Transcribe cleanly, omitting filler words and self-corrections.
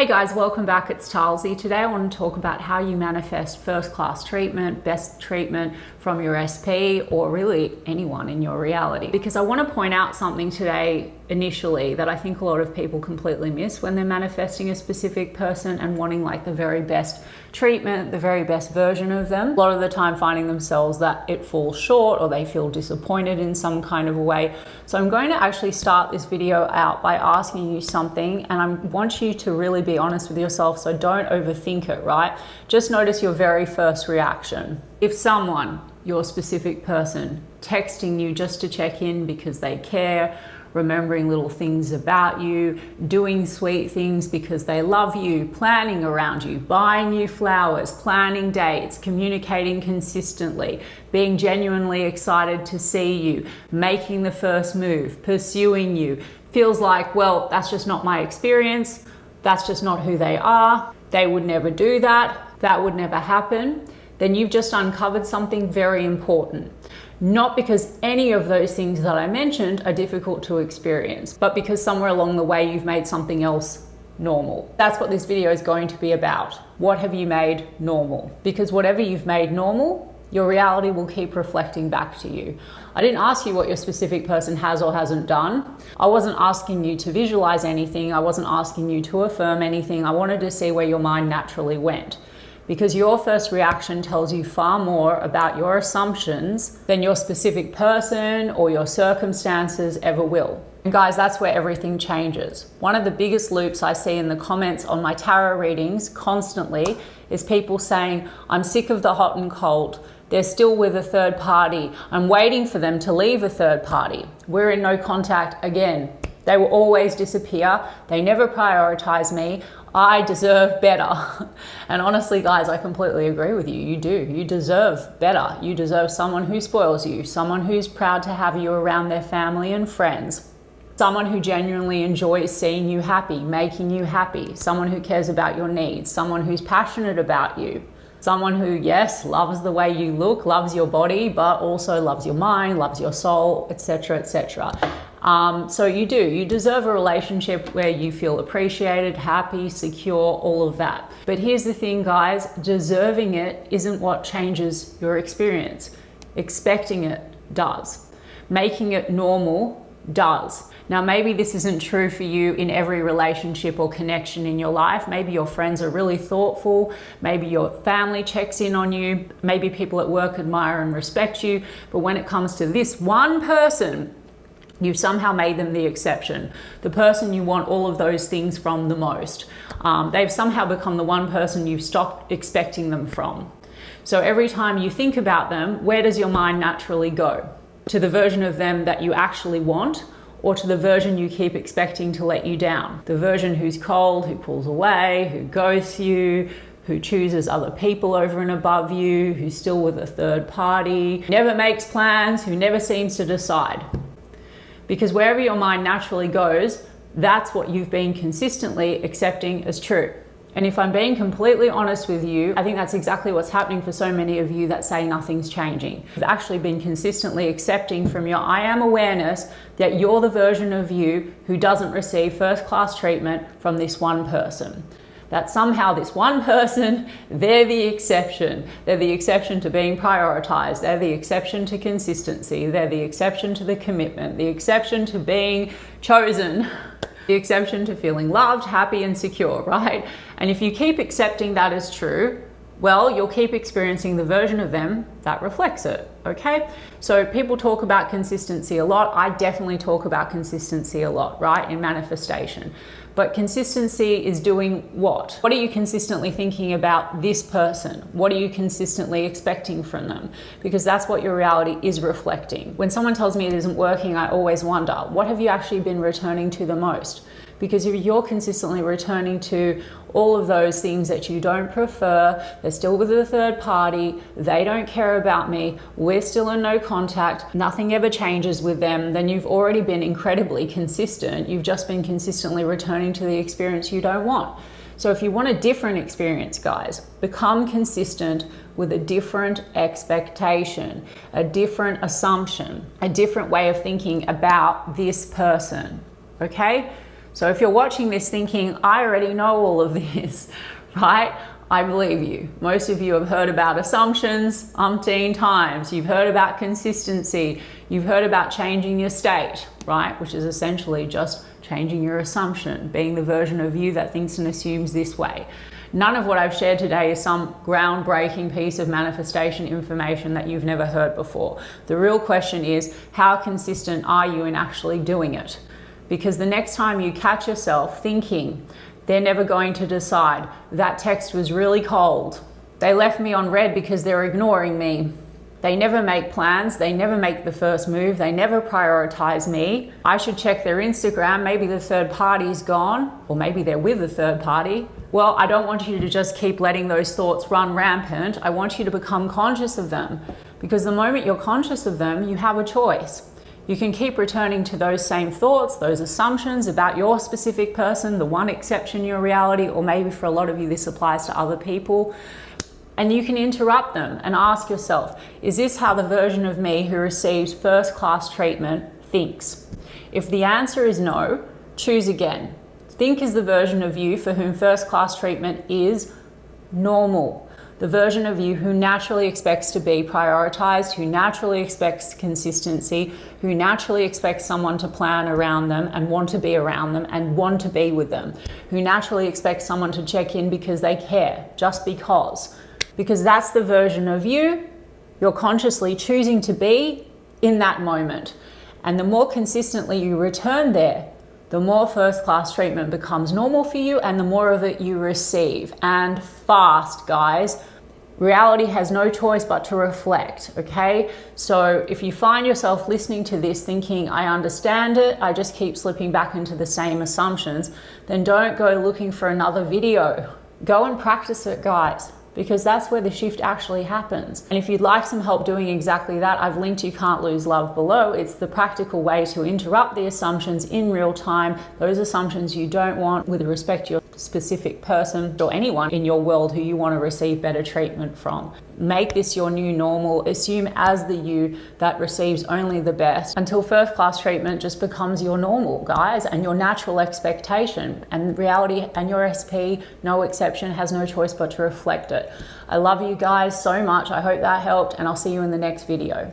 Hey guys, welcome back. It's Talsy. Today I want to talk about how you manifest first-class treatment, best treatment from your SP, or really anyone in your reality. Because I want to point out something today initially that I think a lot of people completely miss when they're manifesting a specific person and wanting like the very best treatment, the very best version of them. A lot of the time finding themselves that it falls short or they feel disappointed in some kind of a way. So I'm going to actually start this video out by asking you something, and I want you to really be honest with yourself, so don't overthink it, right? Just notice your very first reaction. If someone, your specific person, texting you just to check in because they care, remembering little things about you, doing sweet things because they love you, planning around you, buying you flowers, planning dates, communicating consistently, being genuinely excited to see you, making the first move, pursuing you, feels like, well, that's just not my experience, that's just not who they are, they would never do that, that would never happen, then you've just uncovered something very important. Not because any of those things that I mentioned are difficult to experience, but because somewhere along the way you've made something else normal. That's what this video is going to be about. What have you made normal? Because whatever you've made normal, your reality will keep reflecting back to you. I didn't ask you what your specific person has or hasn't done. I wasn't asking you to visualize anything. I wasn't asking you to affirm anything. I wanted to see where your mind naturally went. Because your first reaction tells you far more about your assumptions than your specific person or your circumstances ever will. And guys, that's where everything changes. One of the biggest loops I see in the comments on my tarot readings constantly is people saying, I'm sick of the hot and cold. They're still with a third party. I'm waiting for them to leave a third party. We're in no contact again. They will always disappear. They never prioritize me. I deserve better. And honestly, guys, I completely agree with you. You do. You deserve better. You deserve someone who spoils you, someone who's proud to have you around their family and friends, someone who genuinely enjoys seeing you happy, making you happy, someone who cares about your needs, someone who's passionate about you, someone who, yes, loves the way you look, loves your body, but also loves your mind, loves your soul, etc., etc. So you deserve a relationship where you feel appreciated, happy, secure, all of that. But here's the thing, guys, deserving it isn't what changes your experience. Expecting it does. Making it normal does. Now, maybe this isn't true for you in every relationship or connection in your life. Maybe your friends are really thoughtful. Maybe your family checks in on you. Maybe people at work admire and respect you. But when it comes to this one person, you've somehow made them the exception, the person you want all of those things from the most. They've somehow become the one person you've stopped expecting them from. So every time you think about them, where does your mind naturally go? To the version of them that you actually want, or to the version you keep expecting to let you down? The version who's cold, who pulls away, who ghosts you, who chooses other people over and above you, who's still with a third party, never makes plans, who never seems to decide. Because wherever your mind naturally goes, that's what you've been consistently accepting as true. And if I'm being completely honest with you, I think that's exactly what's happening for so many of you that say nothing's changing. You've actually been consistently accepting from your I am awareness that you're the version of you who doesn't receive first-class treatment from this one person. That somehow this one person, they're the exception. They're the exception to being prioritized. They're the exception to consistency. They're the exception to the commitment, the exception to being chosen, the exception to feeling loved, happy, and secure, right? And if you keep accepting that as true, well, you'll keep experiencing the version of them that reflects it, okay? So people talk about consistency a lot. I definitely talk about consistency a lot, right, in manifestation. But consistency is doing what? What are you consistently thinking about this person? What are you consistently expecting from them? Because that's what your reality is reflecting. When someone tells me it isn't working, I always wonder, what have you actually been returning to the most? Because if you're consistently returning to all of those things that you don't prefer, they're still with a third party, they don't care about me, we're still in no contact, nothing ever changes with them, then you've already been incredibly consistent. You've just been consistently returning to the experience you don't want. So if you want a different experience, guys, become consistent with a different expectation, a different assumption, a different way of thinking about this person, okay? So if you're watching this thinking, I already know all of this, right? I believe you. Most of you have heard about assumptions umpteen times. You've heard about consistency. You've heard about changing your state, right? Which is essentially just changing your assumption, being the version of you that thinks and assumes this way. None of what I've shared today is some groundbreaking piece of manifestation information that you've never heard before. The real question is, how consistent are you in actually doing it? Because the next time you catch yourself thinking, they're never going to decide, that text was really cold, they left me on red because they're ignoring me, they never make plans, they never make the first move, they never prioritize me, I should check their Instagram, maybe the third party's gone, or maybe they're with the third party. Well, I don't want you to just keep letting those thoughts run rampant. I want you to become conscious of them, because the moment you're conscious of them, you have a choice. You can keep returning to those same thoughts, those assumptions about your specific person, the one exception in your reality, or maybe for a lot of you this applies to other people. And you can interrupt them and ask yourself, is this how the version of me who receives first-class treatment thinks? If the answer is no, choose again. Think as the version of you for whom first-class treatment is normal. The version of you who naturally expects to be prioritized, who naturally expects consistency, who naturally expects someone to plan around them and want to be around them and want to be with them, who naturally expects someone to check in because they care, just because. Because that's the version of you you're consciously choosing to be in that moment. And the more consistently you return there, the more first-class treatment becomes normal for you and the more of it you receive. And fast, guys. Reality has no choice but to reflect, okay? So if you find yourself listening to this thinking, I understand it, I just keep slipping back into the same assumptions, then don't go looking for another video. Go and practice it, guys, because that's where the shift actually happens. And if you'd like some help doing exactly that, I've linked You Can't Lose Love below. It's the practical way to interrupt the assumptions in real time, those assumptions you don't want with respect to your specific person or anyone in your world who you want to receive better treatment from. Make this your new normal. Assume as the you that receives only the best until first-class treatment just becomes your normal, guys, and your natural expectation. And reality and your SP, no exception, has no choice but to reflect it. I love you guys so much. I hope that helped, and I'll see you in the next video.